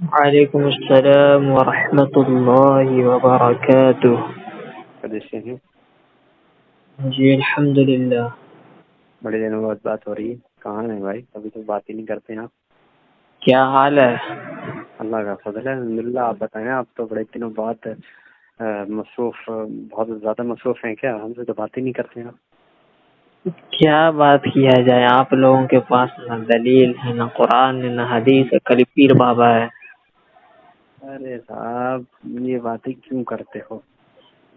وعلیکم السلام ورحمۃ اللہ وبرکاتہ۔ کیسے ہیں؟ جی الحمد للہ۔ بڑے دنوں بعد بات ہو رہی ہے، کہاں ہیں بھائی؟ ابھی تو بات ہی نہیں کرتے ہیں آپ۔ کیا حال ہے؟ اللہ کا فضل ہے، الحمد للہ۔ آپ بتائیں، آپ تو بڑے دنوں بعد مصروف، بہت زیادہ مصروف ہیں کیا؟ ہم سے تو بات ہی نہیں کرتے ہیں آپ۔ کیا بات کیا جائے، آپ لوگوں کے پاس نہ دلیل ہے، نہ قرآن ہے، نہ حدیث ہے، کلی پیر بابا ہے۔ ارے صاحب، یہ باتیں کیوں کرتے ہو؟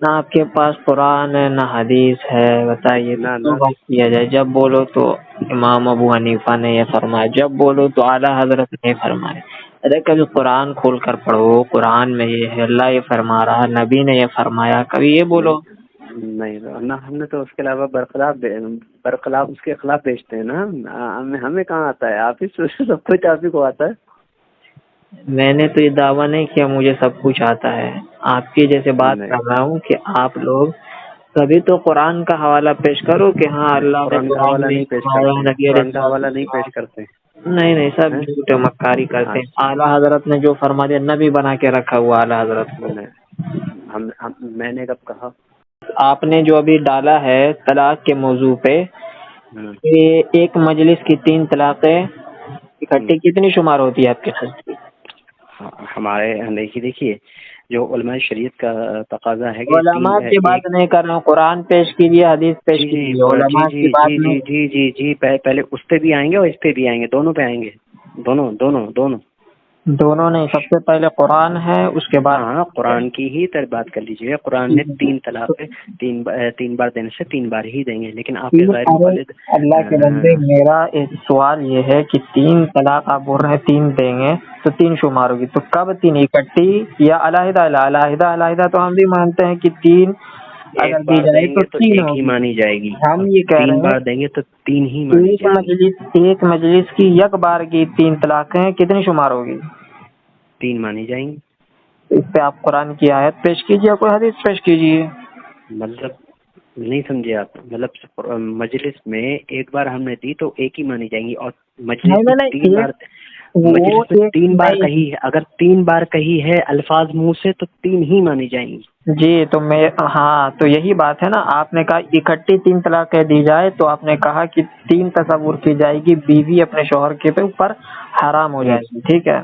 نہ آپ کے پاس قرآن ہے نہ حدیث ہے، بتائیے تو نہ کیوں بات کیا جائے؟ جب بولو تو امام ابو حنیفہ نے یہ فرمایا، جب بولو تو اعلیٰ حضرت نے فرمایا۔ ارے کبھی قرآن کھول کر پڑھو، قرآن میں یہ ہے، اللہ یہ فرما رہا، نبی نے یہ فرمایا، کبھی یہ بولو۔ نہیں نہ، ہم نے تو اس کے علاوہ برخلاف اس کے خلاف بیچتے ہیں نا۔ ہمیں کہاں آتا ہے؟ آپ ہی سب کچھ آپ ہی کو آتا ہے۔ میں نے تو یہ دعویٰ نہیں کیا مجھے سب کچھ آتا ہے، آپ کی جیسے بات نہیں، کر رہا ہوں کہ آپ لوگ کبھی تو قرآن کا حوالہ پیش کرو کہ ہاں اللہ نے قرآن کا قرآن حوالہ میں نہیں پیش فرمایا، کرتے، نبی علیہ قرآن کا حوالہ السلام۔ نہیں پیش کرتے نہیں نہیں، سب ہیں۔ جھوٹ مکاری کرتے ہیں، اچھا، اعلیٰ حضرت نے جو فرما دیا نبی بنا کے رکھا ہوا اعلیٰ حضرت کو۔ میں نے کب کہا؟ آپ نے جو ابھی ڈالا ہے طلاق کے موضوع پہ کہ ایک مجلس کی 3 طلاقیں اکٹھی کتنی شمار ہوتی ہے آپ کے نزدیک؟ ہمارے دیکھیے جو علماء شریعت کا تقاضا ہے کہ علماء کی بات نہیں کر رہا ہوں، قرآن پیش کیجیے، حدیث پیش کیجیے، علماء کی بات نہیں۔ جی پہلے اس پہ بھی آئیں گے اور اس پہ بھی آئیں گے، دونوں پہ آئیں گے، دونوں۔ دونوں نہیں، سب سے پہلے قرآن ہے، اس کے بعد ہاں، قرآن کی ہی بات کر لیجیے۔ قرآن نے 3 طلاق تین بار دینے سے 3 بار ہی دیں گے، لیکن آپ کے غیر مقلد اللہ کے بندے، میرا ایک سوال یہ ہے کہ 3 طلاق آپ بول رہے ہیں 3 دیں گے تو 3 شمار ہوگی، تو کب 3 اکٹھی یا علیحدہ؟ علیحدہ تو ہم بھی مانتے ہیں کہ 3 ایک اگر دی بار جائے دیں تو گے تو 3 ایک ہی ہوگی۔ مانی جائے گی، ہم اور یہ کہہ 3 رہے ہیں بار دیں گے تو 3 ہی مانی جائے گی۔ ایک مجلس کی یک بار کی 3 طلاقیں کتنی شمار ہوگی؟ 3 مانی جائیں گی۔ اس پہ آپ قرآن کی آیت پیش کیجیے، کوئی حدیث پیش کیجیے۔ مطلب نہیں سمجھے آپ؟ مطلب مجلس میں ایک بار ہم نے دی تو ایک ہی مانی جائیں گی، اور مجلس میں 3 بار، مجلس میں 3 بار کہی ہے، اگر 3 بار کہی ہے الفاظ منہ سے تو 3 ہی مانی جائیں گی۔ جی تو ہاں تو یہی بات ہے نا، آپ نے کہا اکٹھی 3 طلاقیں دی جائے تو آپ نے کہا کہ 3 تصور کی جائے گی، بیوی اپنے شوہر کے اوپر حرام ہو جائے گی، ٹھیک ہے؟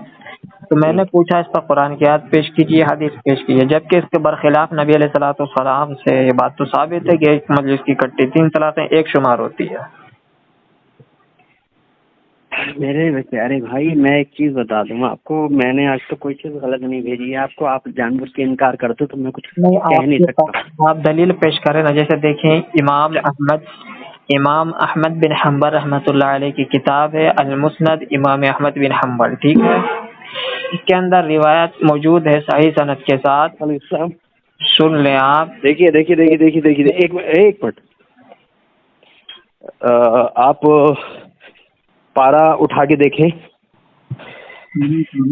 تو میں نے پوچھا اس پر قرآن کی آیت پیش کیجیے، حدیث پیش کیجیے، جبکہ اس کے برخلاف نبی علیہ الصلوۃ والسلام سے یہ بات تو ثابت ہے کہ ایک مجلس کی اکٹھی 3 طلاقیں ایک شمار ہوتی ہے۔ میرے پیارے بھائی، میں ایک چیز بتا دوں آپ کو، میں نے آج تو کوئی چیز غلط نہیں بھیجی ہے آپ کو، آپ جان بوجھ کے انکار کر دو تو میں کچھ نہیں، کہہ نہیں سکتا۔ آپ دلیل پیش کریں نا، جیسے دیکھیں امام احمد بن حنبل رحمۃ اللہ علیہ کی کتاب ہے المسند امام احمد بن حنبل، ٹھیک ہے؟ اس کے اندر روایت موجود ہے صحیح سند کے ساتھ، سن لیں آپ۔ دیکھیے ایک منٹ، آپ پارا اٹھا کے دیکھیں،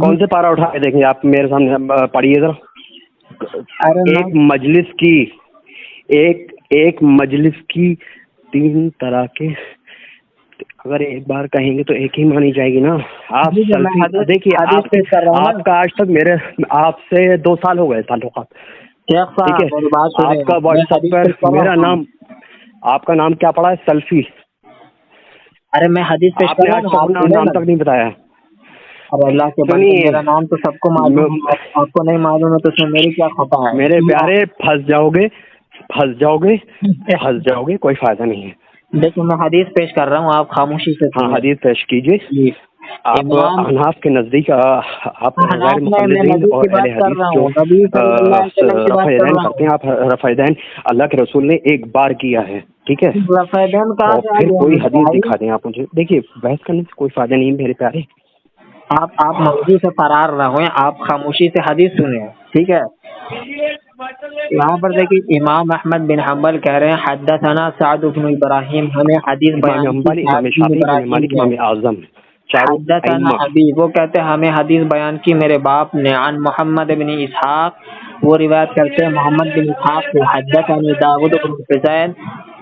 کون سے پارا اٹھا کے دیکھیں آپ میرے سامنے پڑھیے ذرا۔ ایک مجلس کی 3 طلاقیں اگر ایک بار کہیں گے تو ایک ہی مانی جائے گی نا۔ آپ دیکھیے، آپ کا آج تک آپ سے 2 سال ہو گئے تعلقات، ٹھیک ہے؟ آپ کا واٹس ایپ پر میرا نام، آپ کا نام کیا پڑا ہے؟ سلفی۔ ارے میں حدیث پیش آپ کر نے رہا آج ہوں تک اپنا نام تک نہیں بتایا۔ ارے اللہ کے بندے، میرا نام تو سب کو معلوم ہے، آپ کو نہیں معلوم ہے تو اس میں میری کیا خطا ہے؟ میرے پیارے، پھنس جاؤ گے، کوئی فائدہ نہیں ہے۔ دیکھیں میں حدیث پیش کر رہا ہوں، آپ خاموشی سے ہاں، حدیث پیش کیجیے۔ آپ احناف کے نزدیک آپ غیر مقلدین اور اہل حدیث جو رفع یدین کرتے ہیں، آپ رفع یدین اللہ کے رسول نے ایک بار کیا ہے، ٹھیک ہے؟ اور پھر کوئی حدیث دکھا دیں آپ مجھے۔ دیکھیے، بحث کرنے سے کوئی فائدہ نہیں میرے پیارے۔ آپ موضوع سے فرار نہ ہوئیں، آپ خاموشی سے حدیث سنیں، ٹھیک ہے؟ یہاں پر دیکھیے امام احمد بن حنبل کہہ رہے ہیں حدثنا سعد بن ابراہیم، ہمیں حدیث امام بیان کی حنبل، امام شافعی، امام مالک، امام اعظم، چاروں حدثنا ائمہ۔ ابی، وہ کہتے ہیں ہمیں حدیث بیان کی میرے باپ نے، عن محمد بن اسحاق، وہ روایت کرتے ہیں محمد بن اسحاق سے، حدثنا داود بن حسین،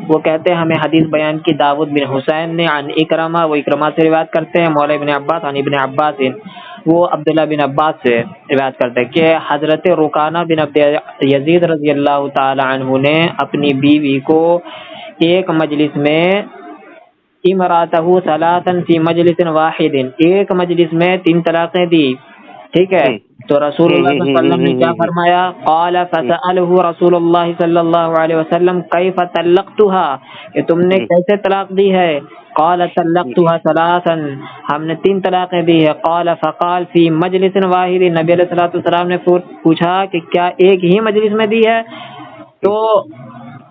وہ کہتے ہیں ہمیں حدیث بیان کی داود بن حسین نے، عن اکرمہ، وہ اکرمہ سے روایت کرتے ہیں، مولوی ابن عباس، عن ابن عباس وہ عبداللہ بن عباس سے روایت کرتے ہیں کہ حضرت رکانہ بن عبد یزید رضی اللہ تعالی عنہ نے اپنی بیوی کو ایک مجلس میں امراتہ ثلاثا فی مجلس واحد، ایک مجلس میں 3 طلاقیں دی، ٹھیک ہے؟ تو رسول اللہ صلی اللہ علیہ وسلم نے کیا فرمایا؟ قال فسألہ رسول اللہ صلی اللہ علیہ وسلم کیف طلقتها، کہ تم نے کیسے طلاق دی ہے؟ قال طلقتها ثلاثا، ہم نے 3 طلاقیں دی ہے۔ قال فقال فی مجلس واحد، نبی علیہ الصلوۃ والسلام نے پوچھا کہ کیا ایک ہی مجلس میں دی ہے؟ تو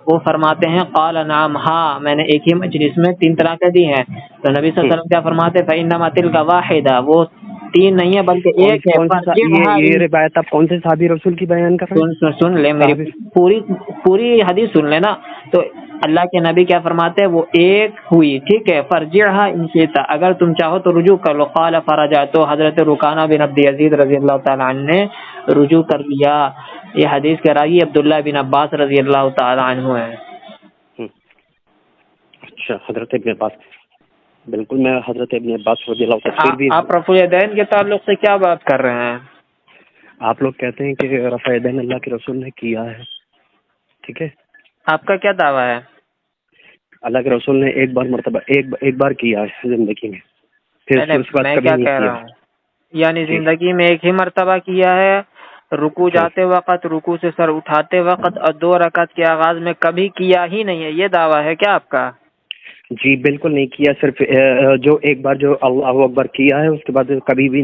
وہ فرماتے ہیں قال نعم، ہاں میں نے ایک ہی مجلس میں 3 طلاقیں دی ہیں۔ تو نبی صلی اللہ علیہ وسلم کیا فرماتے؟ فإنما تلك واحدہ، وہ 3 نہیں ہے بلکہ ایک ہے۔ یہ روایت آپ کون سے صحابی رسول کی بیان کر رہے ہیں؟ سن لے میری پوری حدیث سن لینا۔ تو اللہ کے نبی کیا فرماتے ہیں؟ وہ ایک ہوئی، ٹھیک ہے، فرجعها ان شئت، اگر تم چاہو تو رجوع کر لو۔ قال فرجع، تو حضرت رکانہ بن عبد یزید رضی اللہ تعالی عنہ نے رجوع کر لیا۔ یہ حدیث کے راوی عبداللہ بن عباس رضی اللہ تعالی عنہ ہیں۔ اچھا، حضرت ابن عباس، بالکل میں حضرت ابن عباس رضی اللہ تعالی۔ آپ رفع الیدین کے تعلق سے کیا بات کر رہے ہیں؟ آپ لوگ کہتے ہیں کہ رفع الیدین اللہ کے رسول نے کیا ہے، ٹھیک ہے؟ آپ کا کیا دعویٰ ہے؟ اللہ کے رسول نے ایک بار کیا ہے زندگی میں، پھر اس کے بعد میں کبھی کیا نہیں کہہ کیا۔ رہا ہوں، یعنی زندگی میں ایک ہی مرتبہ کیا ہے، رکوع جاتے وقت، رکوع سے سر اٹھاتے وقت، اور 2 رکعت کے آغاز میں کبھی کیا ہی نہیں ہے، یہ دعویٰ ہے کیا آپ کا؟ جی بالکل نہیں کیا، صرف جو ایک بار جو اللہ اکبر کیا ہے، اس کے بعد کبھی بھی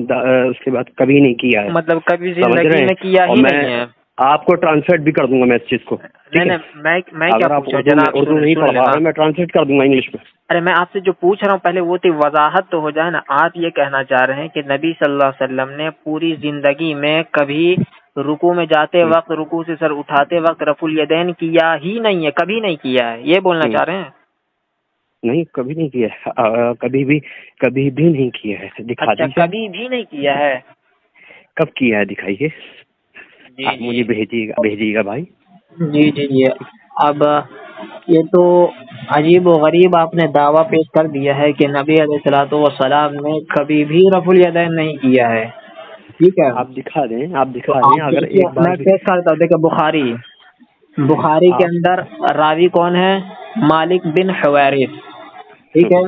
کبھی نہیں کیا ہے۔ مطلب کبھی زندگی میں کیا ہی نہیں ہے۔ آپ کو ٹرانسلیٹ بھی کر دوں گا میں اس چیز کو، میں کیا پوچھوں جناب؟ اردو نہیں پڑھ رہا میں ٹرانسلیٹ کر دوں گا انگلش میں۔ ارے میں آپ سے جو پوچھ رہا ہوں پہلے وہ تو وضاحت تو ہو جائے نا۔ آپ یہ کہنا چاہ رہے ہیں کہ نبی صلی اللہ علیہ وسلم نے پوری زندگی میں کبھی رکوع میں جاتے وقت، رکوع سے سر اٹھاتے وقت رفع الیدین کیا ہی نہیں ہے، کبھی نہیں کیا ہے، یہ بولنا چاہ رہے ہیں؟ نہیں، کبھی نہیں کیا ہے، کبھی بھی نہیں کیا ہے۔ دکھا دیجیے، کبھی بھی نہیں کیا ہے؟ کب کیا ہے دکھائیے، آپ مجھے بھیجیے گا بھائی۔ جی اب یہ تو عجیب و غریب آپ نے دعویٰ پیش کر دیا ہے کہ نبی علیہ الصلوۃ والسلام نے کبھی بھی رفع الیدین نہیں کیا ہے، ٹھیک ہے؟ آپ دکھا دیں اگر ایک بار میں پیش کرتا ہوں۔ دیکھیں بخاری کے اندر راوی کون ہے؟ مالک بن حویرث، ٹھیک ہے؟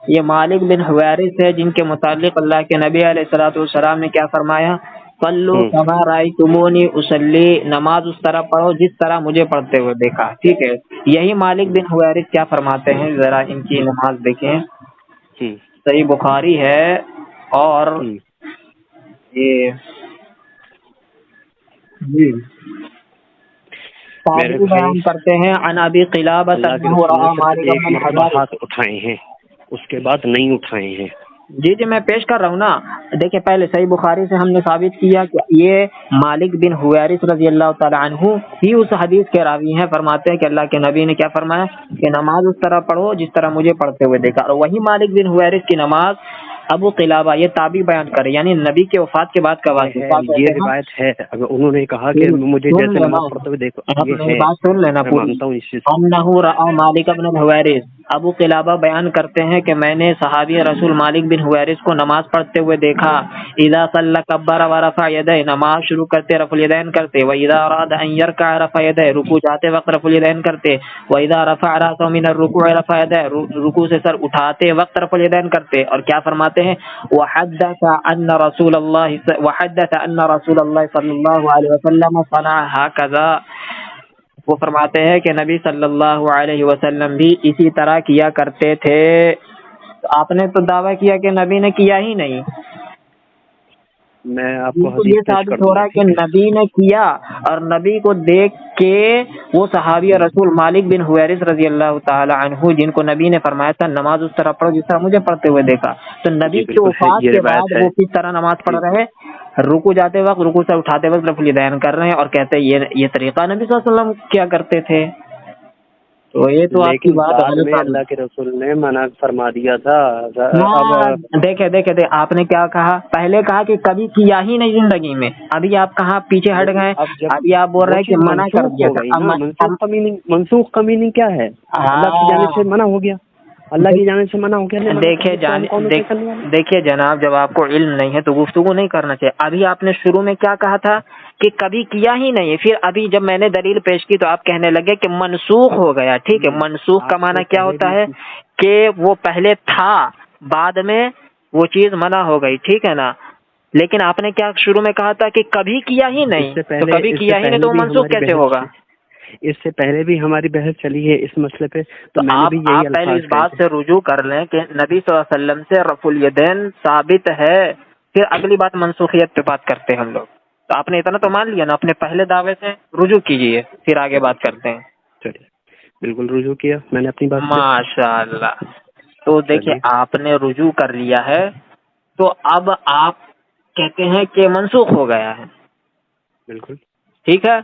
یہ مالک بن حویرث ہے جن کے متعلق اللہ کے نبی علیہ الصلوۃ والسلام نے کیا فرمایا؟ صلو کما رأیتمونی اصلی، نماز اس طرح پڑھو جس طرح مجھے پڑھتے ہوئے دیکھا، ٹھیک ہے؟ یہی مالک بن حویرث کیا فرماتے ہیں، ذرا ان کی نماز دیکھیں، صحیح بخاری ہے، اور یہ بیان کرتے ہیں عن ابی قلابہ ہاتھ اٹھائے ہیں، اس کے بعد نہیں اٹھائے ہیں۔ جی میں پیش کر رہا ہوں نا۔ دیکھیں پہلے صحیح بخاری سے ہم نے ثابت کیا کہ یہ مالک بن حویرث رضی اللہ تعالی عنہ ہی اس حدیث کے راوی ہیں، فرماتے ہیں کہ اللہ کے نبی نے کیا فرمایا کہ نماز اس طرح پڑھو جس طرح مجھے پڑھتے ہوئے دیکھا، اور وہی مالک بن حویرث کی نماز ابو قلابہ یہ تابعی بیان کرے، یعنی نبی کے وفات کے بعد کا واقعہ۔ یہ روایت ہے، اگر انہوں نے کہا کہ مجھے جیسے نماز پڑھتے ہوئے دیکھو، بات سن لینا پوری۔ انہ رأى مالک بن حویرث، ابو قلابہ بیان کرتے ہیں کہ میں نے صحابی رسول مالک بن حویرث کو نماز پڑھتے ہوئے دیکھا، اذا صلى كبر ورفع يديه، نماز شروع کرتے رفع الیدین کرتے، واذا اراد ان يركع رفع يديه، رکوع جاتے وقت رفع الیدین کرتے، واذا رفع راسه من الركوع رفع يديه، رکوع سے سر اٹھاتے وقت رفع الیدین کرتے، اور کیا فرماتے ہیں وحدث ان رسول اللہ صلی اللہ علیہ وسلم صنع هكذا، وہ فرماتے ہیں کہ نبی صلی اللہ علیہ وسلم بھی اسی طرح کیا کرتے تھے۔ آپ نے تو دعویٰ کیا کہ نبی نے کیا ہی نہیں، میں آپ کو یہ ثابت ہو رہا ہے کہ نبی نے کیا، اور نبی کو دیکھ کے وہ صحابی رسول مالک بن حویرث رضی اللہ تعالی عنہ جن کو نبی نے فرمایا تھا نماز اس طرح پڑھو جس طرح مجھے پڑھتے ہوئے دیکھا، تو نبی کی وفات کے بعد وہ کس طرح نماز پڑھ رہے، رکوع جاتے وقت، رکوع سے اٹھاتے وقت رفع الیدین کر رہے ہیں، اور کہتے ہیں یہ طریقہ نبی صلی اللہ علیہ وسلم کیا کرتے تھے۔ تو یہ تو آپ کی بات میں اللہ کے رسول نے منع فرما دیا تھا۔ دیکھے آپ نے کیا کہا، پہلے کہا کہ کبھی کیا ہی نہیں زندگی میں، ابھی آپ کہاں پیچھے ہٹ گئے، ابھی آپ بول رہے ہیں کہ منع کر دیا تھا۔ منسوخ کا میننگ کیا ہے؟ اللہ کی جانب سے منع ہو گیا، اللہ کی جانب سے منع ہو گیا. دیکھیے جناب، جب آپ کو علم نہیں ہے تو گفتگو نہیں کرنا چاہیے. ابھی آپ نے شروع میں کیا کہا تھا کہ کبھی کیا ہی نہیں، پھر ابھی جب میں نے دلیل پیش کی تو آپ کہنے لگے کہ منسوخ ہو گیا. ٹھیک ہے، منسوخ کا معنی کیا ہوتا ہے کہ وہ پہلے تھا، بعد میں وہ چیز منع ہو گئی. ٹھیک ہے نا، لیکن آپ نے کیا شروع میں کہا تھا کہ کبھی کیا ہی نہیں، تو کبھی کیا ہی نہیں تو منسوخ کیسے ہوگا؟ اس سے پہلے بھی ہماری بحث چلی ہے اس مسئلے پہ، تو آپ پہلے اس بات سے رجوع کر لیں کہ نبی صلی اللہ علیہ وسلم سے رفع الیدین ثابت ہے، پھر اگلی بات منسوخیت پہ بات کرتے ہیں ہم لوگ. تو آپ نے اتنا تو مان لیا نا، اپنے پہلے دعوے سے رجوع کیجئے، پھر آگے بات کرتے ہیں. چلیے، بالکل رجوع کیا میں نے اپنی بات. ماشاء اللہ. تو دیکھیں آپ نے رجوع کر لیا ہے، تو اب آپ کہتے ہیں کہ منسوخ ہو گیا ہے. بالکل ٹھیک ہے.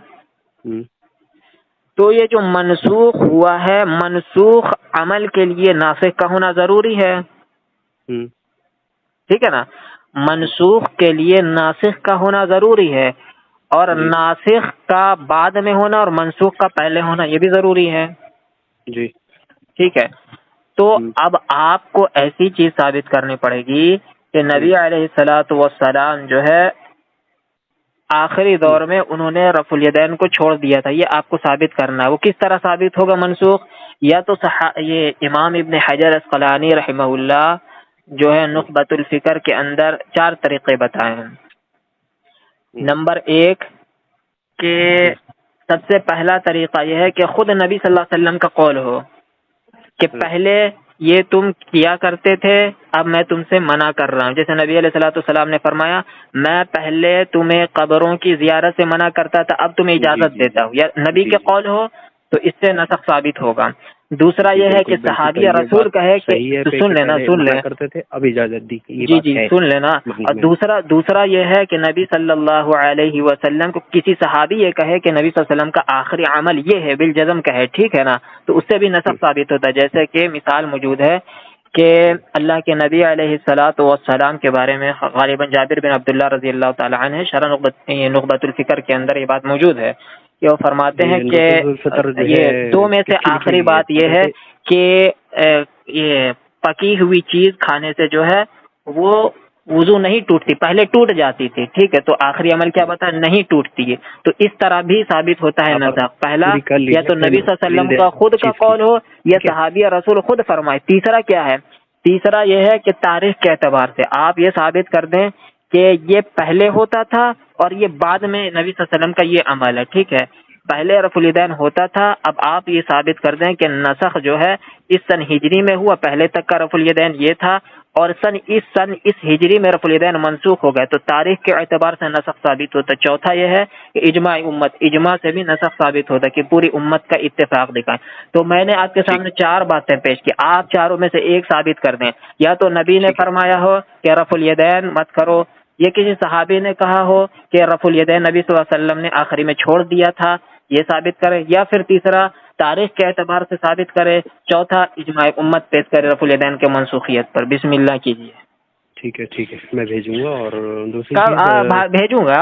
تو یہ جو منسوخ ہوا ہے، منسوخ عمل کے لیے ناسخ کا ہونا ضروری ہے. ٹھیک ہے نا، منسوخ کے لیے ناسخ کا ہونا ضروری ہے، اور ناسخ کا بعد میں ہونا اور منسوخ کا پہلے ہونا یہ بھی ضروری ہے. جی ٹھیک ہے. تو اب آپ کو ایسی چیز ثابت کرنی پڑے گی کہ نبی علیہ الصلوۃ والسلام جو ہے آخری دور میں انہوں نے رفع الیدین کو چھوڑ دیا تھا، یہ آپ کو ثابت کرنا ہے. وہ کس طرح ثابت ہوگا منسوخ؟ یا تو یہ امام ابن حجر عسقلانی رحمہ اللہ جو ہے نخبۃ الفکر کے اندر 4 طریقے بتائے ہیں. نمبر 1 کہ سب سے پہلا طریقہ یہ ہے کہ خود نبی صلی اللہ علیہ وسلم کا قول ہو کہ پہلے یہ تم کیا کرتے تھے، اب میں تم سے منع کر رہا ہوں. جیسے نبی علیہ الصلوۃ والسلام نے فرمایا میں پہلے تمہیں قبروں کی زیارت سے منع کرتا تھا، اب تمہیں اجازت دیتا ہوں. یا نبی کے قول ہو تو اس سے نسخ ثابت ہوگا. دوسرا یہ ہے کہ صحابی رسول کہے کہ سن لینا کرتے تھے اب اجازت دی. جی سن لینا. اور دوسرا یہ ہے کہ نبی صلی اللہ علیہ وسلم کو کسی صحابی یہ کہے کہ نبی صلی اللہ علیہ وسلم کا آخری عمل یہ ہے، بالجزم کہے. ٹھیک ہے نا، تو اس سے بھی نسخ ثابت ہوتا ہے. جیسے کہ مثال موجود ہے کہ اللہ کے نبی علیہ الصلوۃ والسلام کے بارے میں غالباً جابر بن عبداللہ رضی اللہ تعالی عنہ شرح نخبۃ الفکر کے اندر یہ بات موجود ہے کہ وہ فرماتے ہیں کہ یہ 2 میں سے آخری بات یہ ہے کہ یہ پکی ہوئی چیز کھانے سے جو ہے وہ وضو نہیں ٹوٹتی، پہلے ٹوٹ جاتی تھی. ٹھیک ہے، تو آخری عمل کیا بتا نہیں ٹوٹتی ہے. تو اس طرح بھی ثابت ہوتا ہے نسخ. پہلا یا تو نبی صلی اللہ علیہ وسلم کا خود کا قول ہو یا صحابی رسول خود فرمائے. تیسرا کیا ہے؟ تیسرا یہ ہے کہ تاریخ کے اعتبار سے آپ یہ ثابت کر دیں کہ یہ پہلے ہوتا تھا اور یہ بعد میں نبی صلی اللہ علیہ وسلم کا یہ عمل ہے. ٹھیک ہے، پہلے رفع الیدین ہوتا تھا، اب آپ یہ ثابت کر دیں کہ نسخ جو ہے اس سن ہجری میں ہوا، پہلے تک کا رفع الیدین یہ تھا اور اس ہجری میں رفع الیدین منسوخ ہو گئے، تو تاریخ کے اعتبار سے نسخ ثابت ہوتا ہے. چوتھا یہ ہے کہ اجماع امت، اجماع سے بھی نسخ ثابت ہوتا ہے کہ پوری امت کا اتفاق دکھائیں. تو میں نے آپ کے سامنے 4 باتیں پیش کی، آپ چاروں میں سے ایک ثابت کر دیں. یا تو نبی نے فرمایا ہو کہ رفع الیدین مت کرو، یہ کسی صحابی نے کہا ہو کہ رفع الیدین نبی صلی اللہ علیہ وسلم نے آخری میں چھوڑ دیا تھا، یہ ثابت کرے. یا پھر تیسرا تاریخ کے اعتبار سے ثابت کرے. چوتھا اجماع امت پیش کرے رفع الیدین کے منسوخیت پر. بسم اللہ کیجیے. ٹھیک ہے میں بھیجوں گا. اور دوسری بھیجوں گا،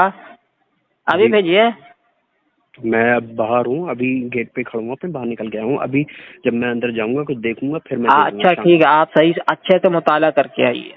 ابھی بھیجیے. میں اب باہر ہوں، ابھی گیٹ پہ کھڑا ہوں، پھر باہر نکل گیا ہوں. ابھی جب میں اندر جاؤں گا کچھ دیکھوں گا پھر میں. اچھا ٹھیک ہے، آپ صحیح اچھے سے مطالعہ کر کے آئیے.